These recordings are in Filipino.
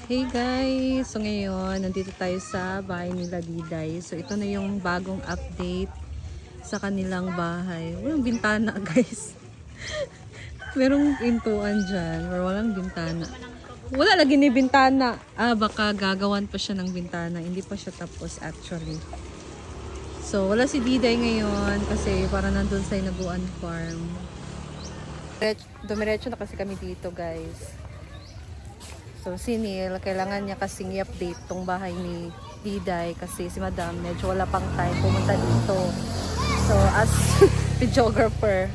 Hey guys! So ngayon, nandito tayo sa bahay nila Diday. So ito na yung bagong update sa kanilang bahay. Walang bintana guys. Merong pintuan dyan, pero walang bintana. Wala lagi ni bintana. Baka gagawan pa siya ng bintana. Hindi pa siya tapos actually. So wala si Diday ngayon kasi para nandun sa Inaguan Farm. Dumiretso na kasi kami dito guys. So si Neil, kailangan niya kasing i-update tong bahay ni Diday kasi si Madam medyo wala pang time pumunta dito. So as videographer,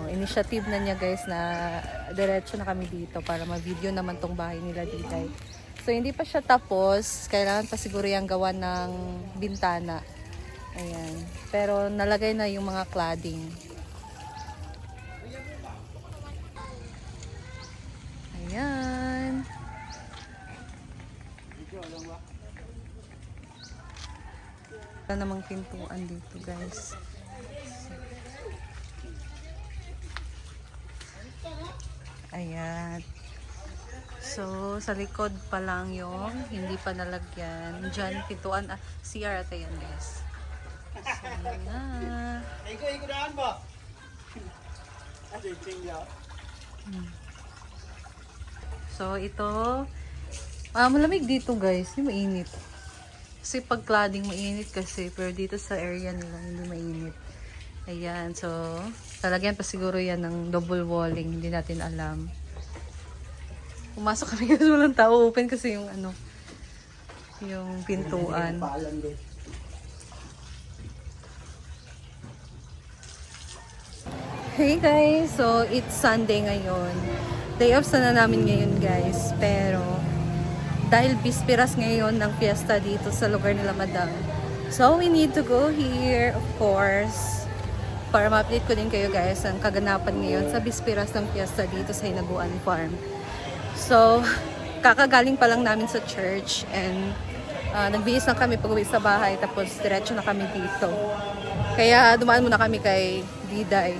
initiative na niya guys na diretso na kami dito para ma-video naman tong bahay nila Diday. So hindi pa siya tapos, kailangan pa siguro yung gawa ng bintana. Ayan. Pero nalagay na yung mga cladding. Ayan. Wala namang pintuan dito guys. Ayan. So sa likod pa lang yung hindi pa nalagyan. Diyan pintuan. CR ata yan guys. So yun na. So ito malamig dito guys. Hindi mainit. Kasi pag cladding mainit kasi, pero dito sa area nila hindi mainit. Ayan, so talagyan pa siguro yan ng double walling, hindi natin alam. Pumasok kami kasi walang tao, open kasi yung yung pintuan. Hey guys, so it's Sunday ngayon. Day off sana namin ngayon guys, pero dahil bispiras ngayon ng fiesta dito sa lugar nila Madam. So, we need to go here, of course, para ma-update ko din kayo guys ang kaganapan ngayon sa bispiras ng fiesta dito sa Inaguan Farm. So, kakagaling pa lang namin sa church and nagbihis lang kami pag-uwi sa bahay tapos diretso na kami dito. Kaya dumaan muna kami kay Diday.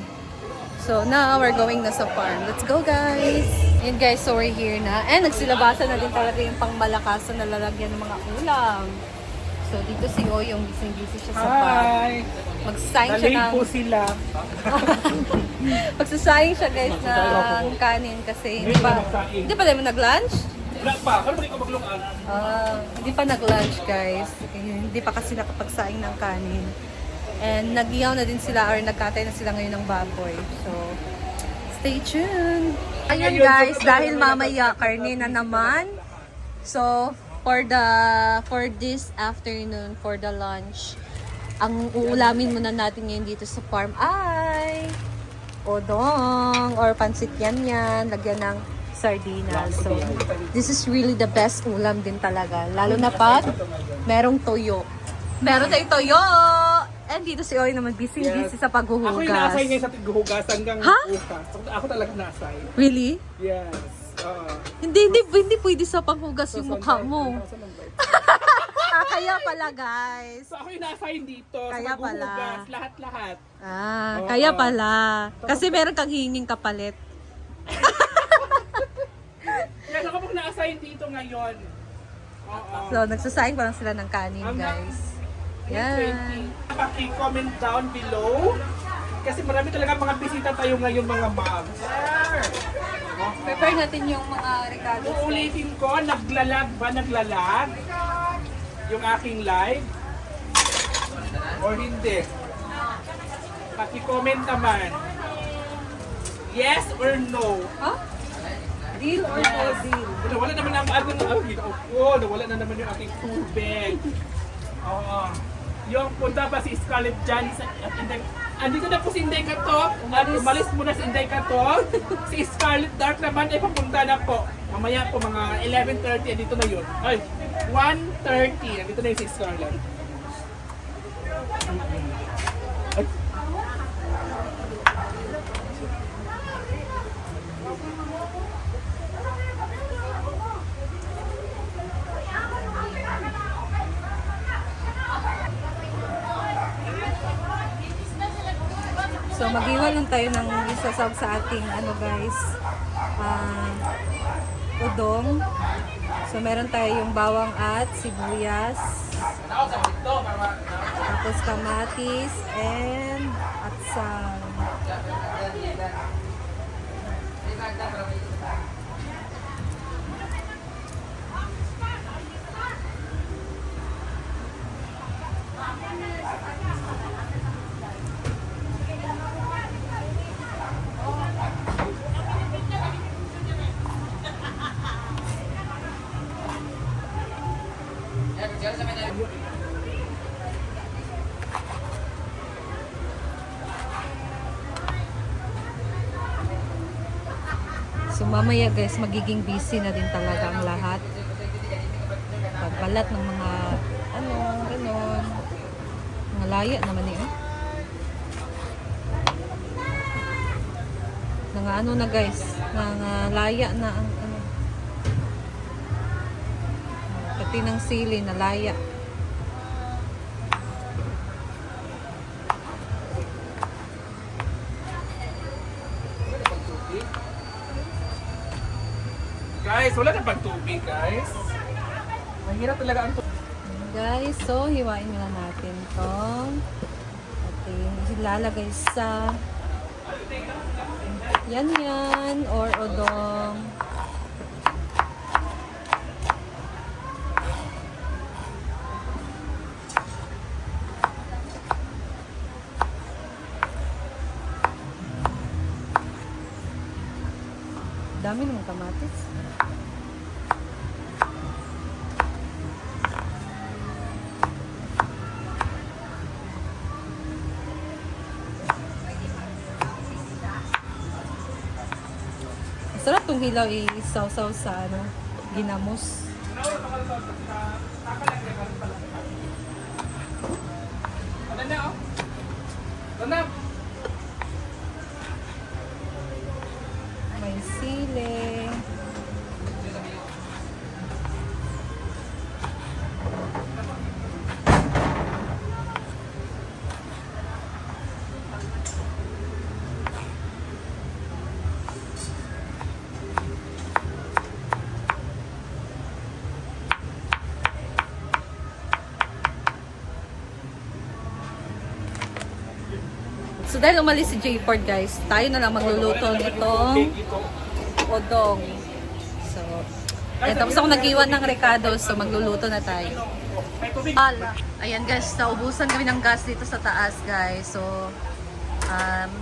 So, now we're going na sa farm. Let's go guys! Ayan guys, so we're here na. And nagsilabasan na din talaga yung pangmalakas na nalalagyan ng mga ulam. So dito si Oyong, busy siya sa farm. Magsasayang siya ng... po sila. Magsasayang siya guys ng kanin kasi hindi pa tayo nag-lunch? Wala pa, kano ba ikaw maglungan? Hindi pa nag-lunch guys. Hindi pa kasi nakapagsaing ng kanin. And nag-iyaw na din sila or nagkatay na sila ngayon ng baboy. So, stay tuned! Ayun guys, dahil mamaya karne na naman. So, for this afternoon, for the lunch, ang uulamin muna natin ngayon dito sa farm ay odong or pansit yan, lagyan ng sardinas. So, this is really the best ulam din talaga. Lalo na pag merong toyo. Meron tayong toyo! And dito si Oy naman busy sa paghuhugas. Ako yung nasay ngayon sa tighuhugas hanggang bukas. Ako talaga nasay. Really? Yes. Hindi pwede sa panghugas yung mukha mo. Kaya pala guys. So ako yung nasay dito Kaya sa paghuhugas. Lahat-lahat. Kaya pala. Kasi meron kang hinging kapalit. Yes, ako pag na-assign dito ngayon. So nagsasayang pa lang sila ng kanin guys. Yan. Paki-comment down below. Kasi marami talaga mga bisita tayo ngayon mga ma'am. Prepare natin yung mga recados. Uulitin ko, naglalag yung aking live? Or hindi? Paki-comment naman. Yes or no? Huh? Deal or no deal? Nawala naman ang nawala na naman yung aking tubig. Oo. Yung punta pa si Scarlett dyan at andito na po si Inday Katok at umalis muna si Inday Katok. Si Scarlett Dark naman ay papunta na po. Mamaya po mga 11:30 andito na yun. Ay, 1:30 andito na yun si Scarlett. So mag-iwan lang tayo ng isasawag sa ating guys, udong. So, meron tayong bawang at sibuyas. Tapos kamatis and atsang. So mamaya guys, magiging busy na din talaga ang lahat. Pagbalat ng mga ganon. Mga laya naman eh. Mga na guys, mga laya na ang pati ng sili na laya. Guys, wala na pang tubig, guys. Mahirap talaga ang tubig. Guys, so hiwain muna natin tong ating ilalagay sa yan or odong. Dami naman kamatis. Sarap tong hilaw isaw-saw sa ginamos. Ano na, oh? Ano na? May sili. So dahil umalis si J. Ford guys, tayo na lang magluluto nitong odong. So, tapos ako nag-iwan ng rekado, so magluluto na tayo. Ayan guys, naubusan kami ng gas dito sa taas guys. So,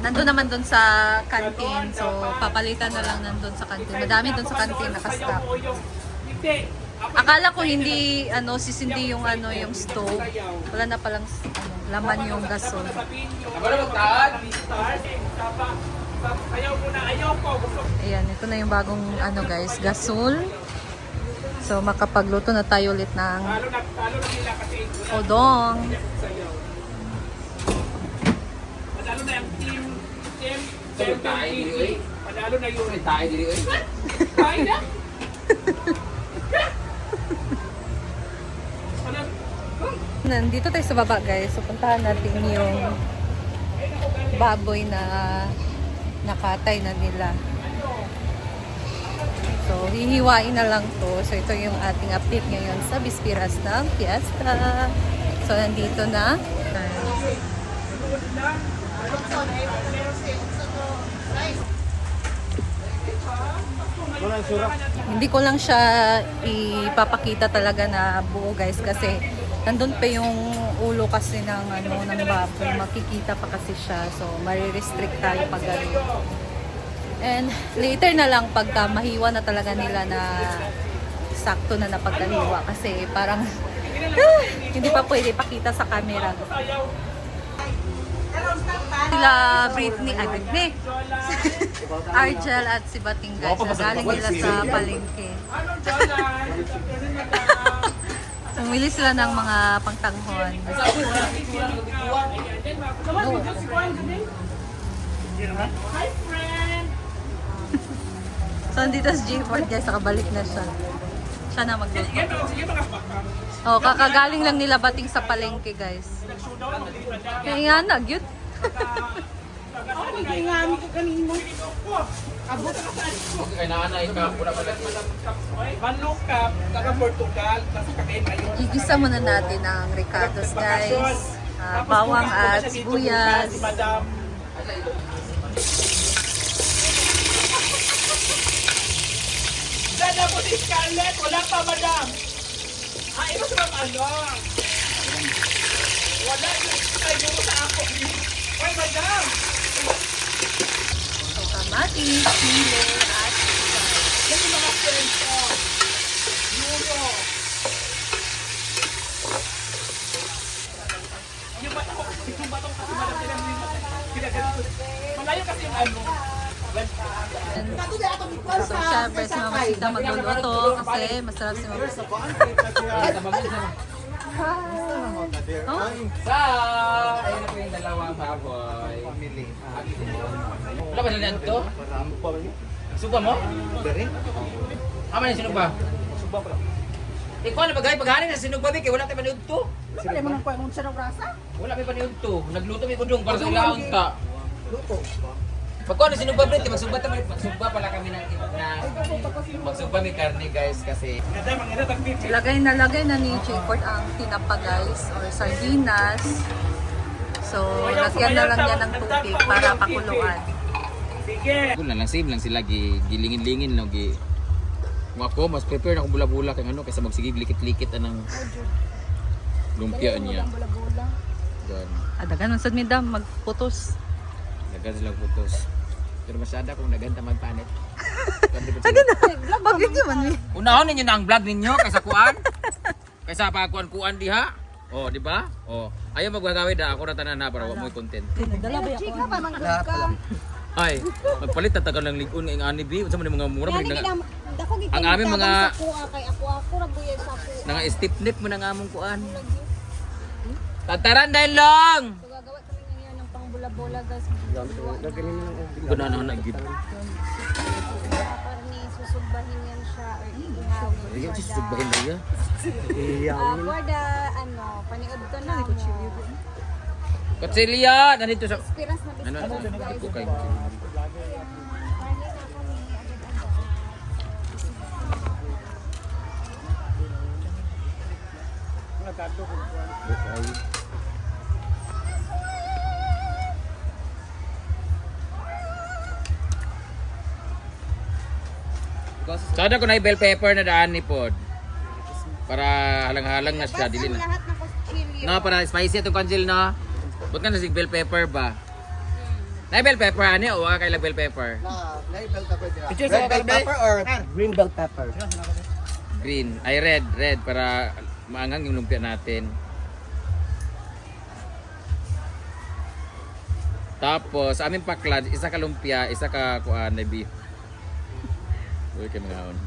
nandun naman dun sa canteen. So, papalitan na lang nandun sa canteen. Madami dun sa canteen nakastock. Akala ko hindi sisindi yung yung stove. Wala na palang laman yung gasol. Ayan, ito na yung bagong guys, gasol. So makapagluto na tayo ulit ng odong. Panalo na yung team panalo na yun. Tayo na? Nandito tayo sa baba guys, so puntahan natin yung baboy na nakatay na nila. So hihiwain na lang to. So ito yung ating update ngayon sa Bispiras ng Fiesta. So nandito na. Hindi ko lang siya ipapakita talaga na buo guys kasi nandun pa yung ulo kasi ng ng baboy, makikita pa kasi siya. So mari-restrict tayo pag gano'n. And later na lang pagka mahiwa na talaga nila na sakto na napagkahiwa kasi parang hindi pa pwede pakita sa camera. Sila Britney, Argel at si Bating guys, galing nila sa palengke. Bumili sila ng mga pangtanghon. Hi friend! So, andito si J-Ford guys, nakabalik na siya. Siya na magluto. Sige mga baka. Oh, kakagaling lang nila Bating sa palengke guys. Kaya nga, cute. Hindi nga ko kanino. Abot ka saan ko. Kay naanay ka, pula pala. Manlukap, taga Portugal, nasa kakain ayun. Igisa muna natin ang ricados, guys. Bawang at sibuyas. Si Madam. Dada po si Scarlett, wala pa Madam. Ito sa mga ano. Wala yung tayo sa ako. Oy Madam. So, kamatis, sili, at Yan yung mga friends ko. Euro. Yung batong kasi Madam kinaganito. Malayo kasi yung ano. so, syempre, si Mama Sita magluluto kasi masarap si Mama Sita. Oh, Sa, ayun na po yung dalawang baboy. Wala ba na to? Suba mo? Ama na sinog ba? Ikaw na bagay paghanin na sinog ba kay wala tayo paniud to. Wala mo nang kuha mong sarong rasa? Wala may paniud to. Nagluto may kudong para sa ilaon ta. Luto. Pagkuha na sinog ba magsugba pala kami na magsugba may karne guys kasi Madam, ang ina tagpipil. lagay na ni J-Port ang tinapa, guys, or sardinas. So, lagyan na lang yan ng tubig para pakuluan. Sige. Kung lang same lang sila gilingin-lingin no gi. Kung ako mas prepare na akong bula-bula kay ano kaysa magsigig likit-likit anang lumpia niya. Bula-bula. Gan. Adagan unsad mi dam magputos. Dagan sila putos. Pero masyada kung naganta magpanit. Adagan na. Bakit di man mi? Unahon ninyo na ang vlog ninyo kaysa kuan. Kaysa pa kuan diha. Oh, di ba? Oh, ayaw magwagawid ako na tanan na para wa mo content. Dala ba ako? Chika pa manggod ka. Ay, magpalit ta tagal ng ligon ng ani bi unsa man yung mga mura Yan mga gina dako gikan. Ang aming mga- sa kuha kay ako ra buya sa ako. nga stiff neck mo nang among kuan. Tataran dahil long. So gagawa kami ngayon ng pangbula-bula guys. Guna na nagid. Karni susugbahin yan siya or ihawin. Ayun si subahin dia. For the ano, paniod to na mo. Kotselia nandito sa Experience na ano business guys. ko kay Karni na kami agad-agad. Sada ko na bell pepper na daan ni pod. Para halang-halang na siya dili na. Lahat ng kutsilyo. No, para spicy itong kanjil no. Bot ka na si bell pepper ba? Na bell pepper ani o wala kay bell pepper? Picture sa Red bell pepper or green bell pepper? Green, ay red para maangang yung lumpia natin. Tapos aming paklad, isa ka lumpia, isa ka kuan na beef. Uy, kay mga haon.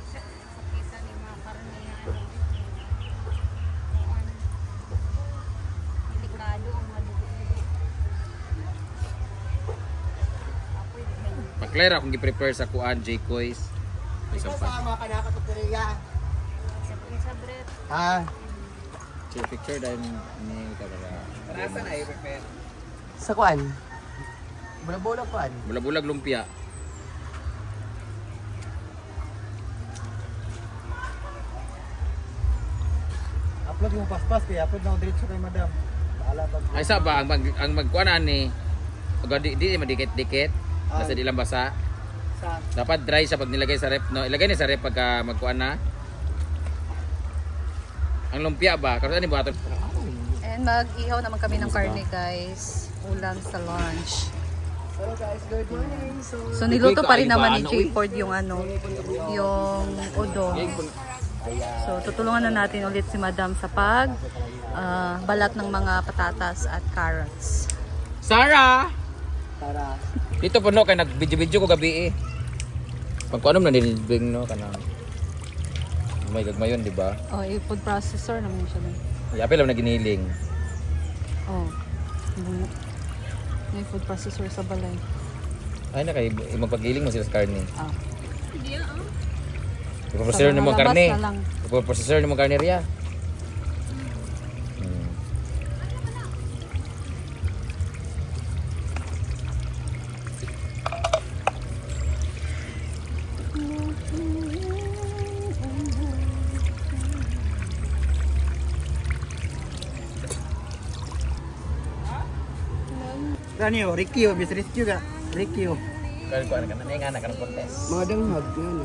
Kita ni mga karnihan. Delikado ang mga dugo-dugo. Apoy din. Pakler akong gi-prepare sa kuan J-Koys. Isa pa. Sama ka na katuteriya. Sa bread. Ah, So picture dahil ni kamera. nasa na i-prepare? Sa kuan? Bula-bula kuan? Bulag-bulag lumpia. Upload yung paspas kaya upload na ako diretso kay madam. Bahala pag... Ay sa ba ang magkuan ani? Pag di madikit-dikit, nasa di lang basa. Sa... Dapat dry siya pag nilagay sa rep, no? Ilagay ni sa rep pagka magkuan na. Ang lumpia ba? Karon ani buhaton. And mag-ihaw naman kami ng karne, guys. Ulam sa lunch. Hello guys, good morning. So, niluto pa rin naman ni J-Port yung ano, yung udong. So, tutulungan na natin ulit si Madam sa pag balat ng mga patatas at carrots. Sarah! Tara. Dito po no, kay nag-video ko gabi eh. Pagkuanom na nilibing no, kanang may gagmayon, di ba? Oh, food processor naman siya. Yapil lang na giniling. Oh. May food processor sa balay. Ay na kay magpagiling mo sila sa karne. Ah. Ipo-processor ni mo Sa karne. labas na lang. Ipo-processor ni mo karne riya. Kanyo, Rikyo, bis Rikyo ka. Rikyo. Kaya ko anak na anak ng kontes. Mga danghag, yan.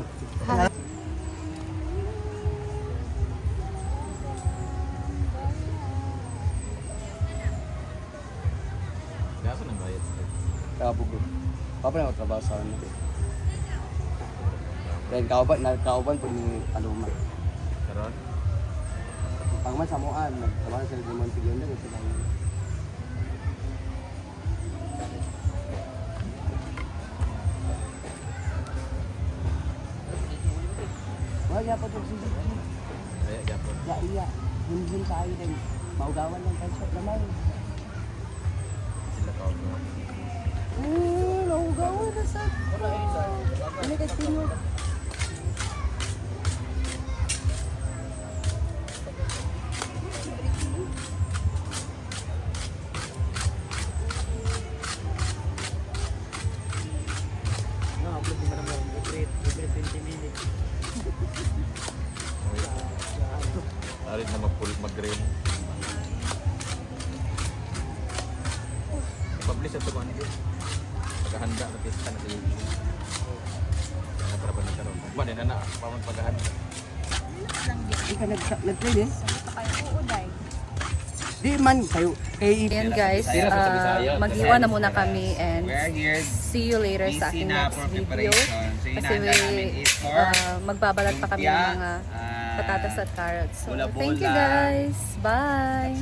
Gaso nang bayad. Kabugo. Papa na trabaho sa ano. Dan kauban po ni Aluma. Karon. Pangman sa Moan, nagtrabaho sa Limon Tiganda ito lang. Wala pa itong sisig. Kaya gapon. Ya iya, hindi sa ayo din. Maugawan lang tayo sa lamay. Sila ka ako. Naugawan na sa... Ano ka tinyo? Arit na mag-green. I-publish ito kung ano yun. Paghahanda na pista na sa YouTube. Kaya para ba nagkaroon? Ba, din na pamang paghahanda. Hindi ka nag-train eh. Oo, day. Di man kayo kay Ayan guys, mag-iwan na muna kami and see you later sa aking next video. Kasi magbabalat pa kami ng mga patatas at carrots. So, thank you guys. Bye!